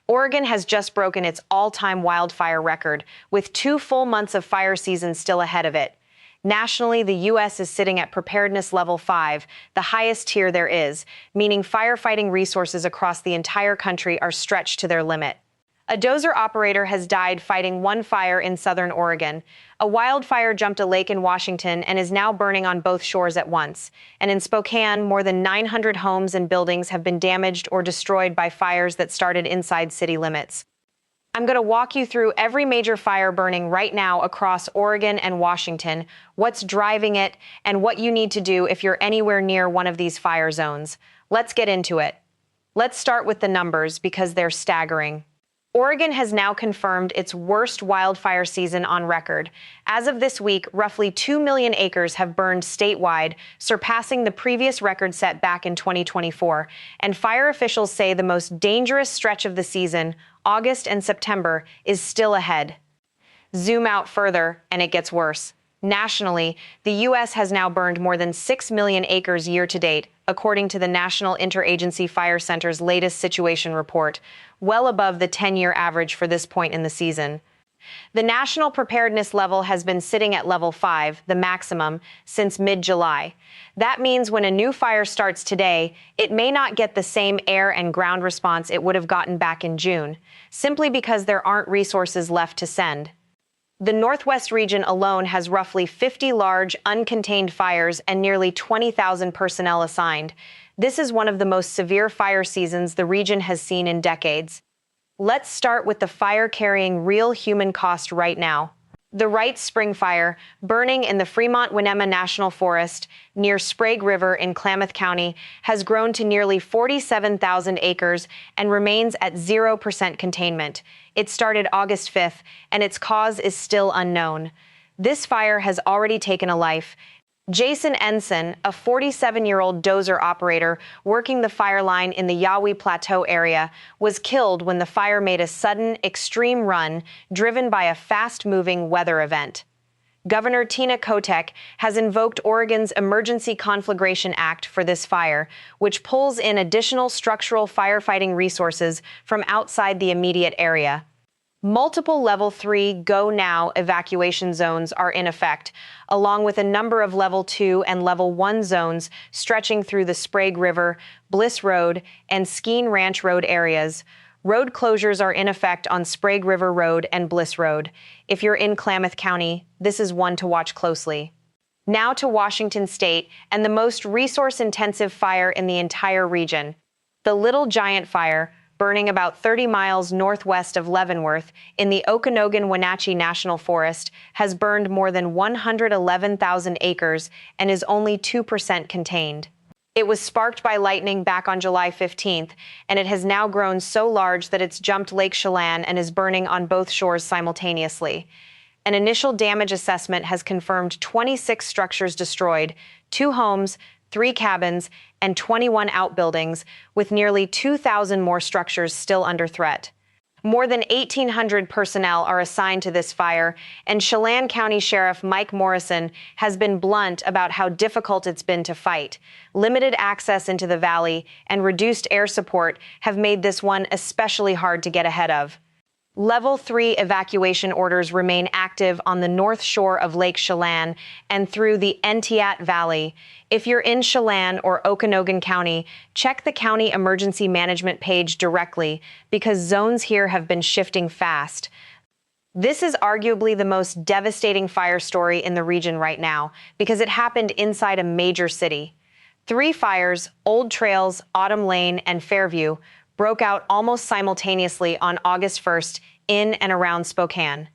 Oregon has just broken its all-time wildfire record, with 2 full months of fire season still ahead of it. Nationally, the U.S. is sitting at Preparedness Level 5, the highest tier there is, meaning firefighting resources across the entire country are stretched to their limit. A dozer operator has died fighting one fire in southern Oregon. A wildfire jumped a lake in Washington and is now burning on both shores at once. And in Spokane, more than 900 homes and buildings have been damaged or destroyed by fires that started inside city limits. I'm going to walk you through every major fire burning right now across Oregon and Washington, what's driving it, and what you need to do if you're anywhere near one of these fire zones. Let's get into it. Let's start with the numbers because they're staggering. Oregon has now confirmed its worst wildfire season on record. As of this week, roughly 2 million acres have burned statewide, surpassing the previous record set back in 2024. And fire officials say the most dangerous stretch of the season, August and September, is still ahead. Zoom out further, and it gets worse. Nationally, the U.S. has now burned more than 6 million acres year-to-date, according to the National Interagency Fire Center's latest situation report, well above the 10-year average for this point in the season. The national preparedness level has been sitting at level 5, the maximum, since mid-July. That means when a new fire starts today, it may not get the same air and ground response it would have gotten back in June, simply because there aren't resources left to send. The Northwest region alone has roughly 50 large, uncontained fires and nearly 20,000 personnel assigned. This is one of the most severe fire seasons the region has seen in decades. Let's start with the fire carrying real human cost right now. The Wright Spring Fire, burning in the Fremont-Winema National Forest near Sprague River in Klamath County, has grown to nearly 47,000 acres and remains at 0% containment. It started August 5th, and its cause is still unknown. This fire has already taken a life. Jason Ensign, a 47-year-old dozer operator working the fire line in the Yahweh Plateau area, was killed when the fire made a sudden, extreme run driven by a fast-moving weather event. Governor Tina Kotek has invoked Oregon's Emergency Conflagration Act for this fire, which pulls in additional structural firefighting resources from outside the immediate area. Multiple Level 3 Go Now evacuation zones are in effect, along with a number of Level 2 and Level 1 zones stretching through the Sprague River, Bliss Road, and Skeene Ranch Road areas. Road closures are in effect on Sprague River Road and Bliss Road. If you're in Klamath County, this is one to watch closely. Now to Washington State and the most resource-intensive fire in the entire region. The Little Giant Fire, burning about 30 miles northwest of Leavenworth in the Okanogan-Wenatchee National Forest, has burned more than 111,000 acres and is only 2% contained. It was sparked by lightning back on July 15th, and it has now grown so large that it's jumped Lake Chelan and is burning on both shores simultaneously. An initial damage assessment has confirmed 26 structures destroyed, 2 homes, 3 cabins, and 21 outbuildings, with nearly 2,000 more structures still under threat. More than 1,800 personnel are assigned to this fire, and Chelan County Sheriff Mike Morrison has been blunt about how difficult it's been to fight. Limited access into the valley and reduced air support have made this one especially hard to get ahead of. Level 3 evacuation orders remain active on the north shore of Lake Chelan and through the Entiat Valley. If you're in Chelan or Okanogan County, check the county emergency management page directly because zones here have been shifting fast. This is arguably the most devastating fire story in the region right now because it happened inside a major city. 3 fires, Old Trails, Autumn Lane, and Fairview, broke out almost simultaneously on August 1st in and around Spokane.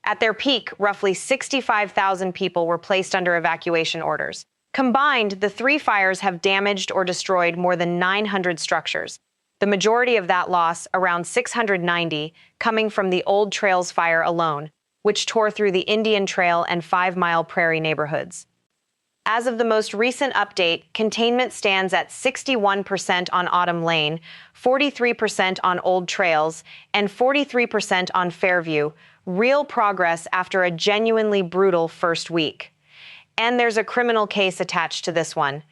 At their peak, roughly 65,000 people were placed under evacuation orders. Combined, the 3 fires have damaged or destroyed more than 900 structures. The majority of that loss, around 690, coming from the Old Trails fire alone, which tore through the Indian Trail and 5 Mile Prairie neighborhoods. As of the most recent update, containment stands at 61% on Autumn Lane, 43% on Old Trails, and 43% on Fairview, real progress after a genuinely brutal first week. And there's a criminal case attached to this one.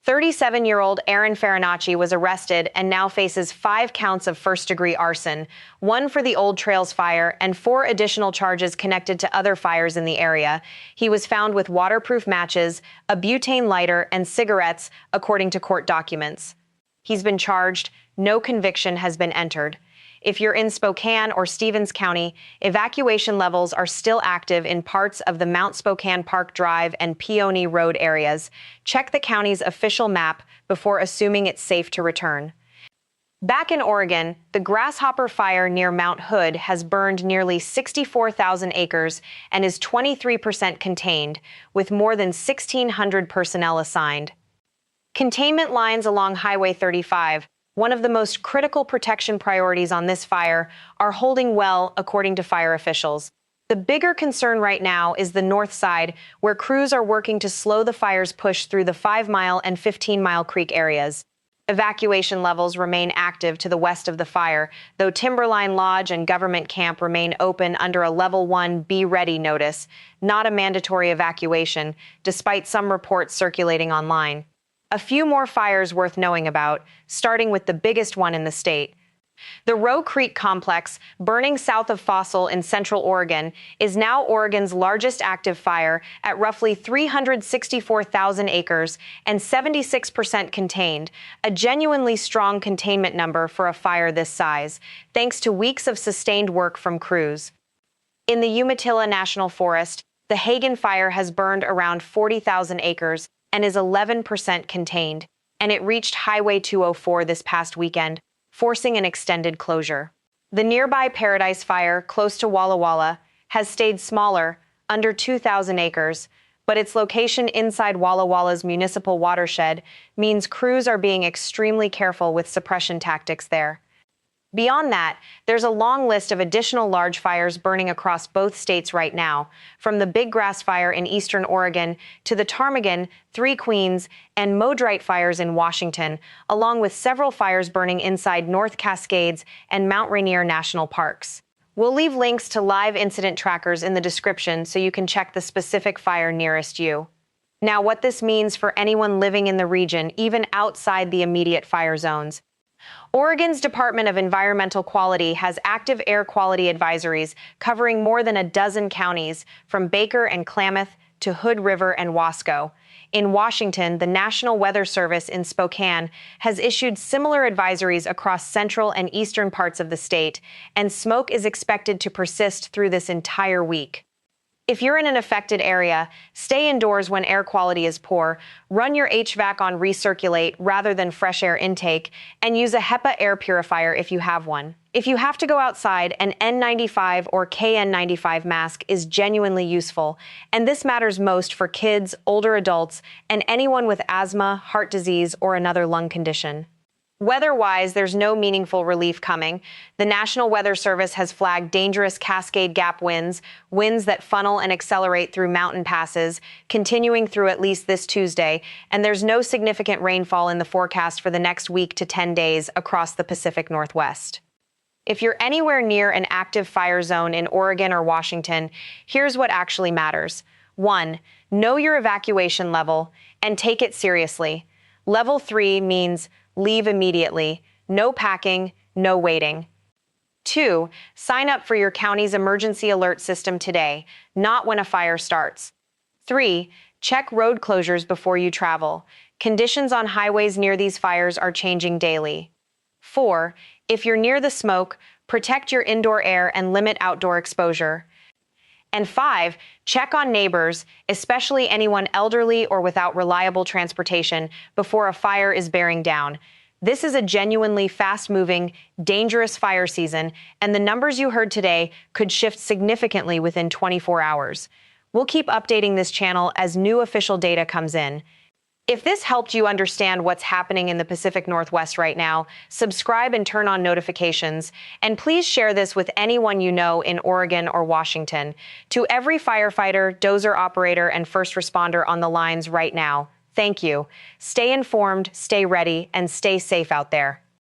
37-year-old Aaron Farinacci was arrested and now faces 5 counts of first-degree arson, 1 for the Old Trails fire and 4 additional charges connected to other fires in the area. He was found with waterproof matches, a butane lighter, and cigarettes, according to court documents. He's been charged. No conviction has been entered. If you're in Spokane or Stevens County, evacuation levels are still active in parts of the Mount Spokane Park Drive and Peony Road areas. Check the county's official map before assuming it's safe to return. Back in Oregon, the Grasshopper Fire near Mount Hood has burned nearly 64,000 acres and is 23% contained, with more than 1,600 personnel assigned. Containment lines along Highway 35, one of the most critical protection priorities on this fire, are holding well, according to fire officials. The bigger concern right now is the north side, where crews are working to slow the fire's push through the 5-mile and 15-mile creek areas. Evacuation levels remain active to the west of the fire, though Timberline Lodge and Government Camp remain open under a Level 1 Be Ready notice, not a mandatory evacuation, despite some reports circulating online. A few more fires worth knowing about, starting with the biggest one in the state. The Roe Creek Complex, burning south of Fossil in central Oregon, is now Oregon's largest active fire at roughly 364,000 acres and 76% contained, a genuinely strong containment number for a fire this size, thanks to weeks of sustained work from crews. In the Umatilla National Forest, the Hagen Fire has burned around 40,000 acres and is 11% contained, and it reached Highway 204 this past weekend, forcing an extended closure. The nearby Paradise Fire, close to Walla Walla, has stayed smaller, under 2,000 acres, but its location inside Walla Walla's municipal watershed means crews are being extremely careful with suppression tactics there. Beyond that, there's a long list of additional large fires burning across both states right now, from the Big Grass Fire in eastern Oregon to the Ptarmigan, Three Queens, and Modrite fires in Washington, along with several fires burning inside North Cascades and Mount Rainier National Parks. We'll leave links to live incident trackers in the description so you can check the specific fire nearest you. Now, what this means for anyone living in the region, even outside the immediate fire zones. Oregon's Department of Environmental Quality has active air quality advisories covering more than a dozen counties, from Baker and Klamath to Hood River and Wasco. In Washington, the National Weather Service in Spokane has issued similar advisories across central and eastern parts of the state, and smoke is expected to persist through this entire week. If you're in an affected area, stay indoors when air quality is poor, run your HVAC on recirculate rather than fresh air intake, and use a HEPA air purifier if you have one. If you have to go outside, an N95 or KN95 mask is genuinely useful, and this matters most for kids, older adults, and anyone with asthma, heart disease, or another lung condition. Weather-wise, there's no meaningful relief coming. The National Weather Service has flagged dangerous Cascade Gap winds, winds that funnel and accelerate through mountain passes, continuing through at least this Tuesday, and there's no significant rainfall in the forecast for the next week to 10 days across the Pacific Northwest. If you're anywhere near an active fire zone in Oregon or Washington, here's what actually matters. 1. Know your evacuation level and take it seriously. Level 3 means leave immediately. No packing, no waiting. 2. Sign up for your county's emergency alert system today, not when a fire starts. 3. Check road closures before you travel. Conditions on highways near these fires are changing daily. 4. If you're near the smoke, protect your indoor air and limit outdoor exposure. And 5, check on neighbors, especially anyone elderly or without reliable transportation, before a fire is bearing down. This is a genuinely fast-moving, dangerous fire season, and the numbers you heard today could shift significantly within 24 hours. We'll keep updating this channel as new official data comes in. If this helped you understand what's happening in the Pacific Northwest right now, subscribe and turn on notifications, and please share this with anyone you know in Oregon or Washington. To every firefighter, dozer operator, and first responder on the lines right now, thank you. Stay informed, stay ready, and stay safe out there.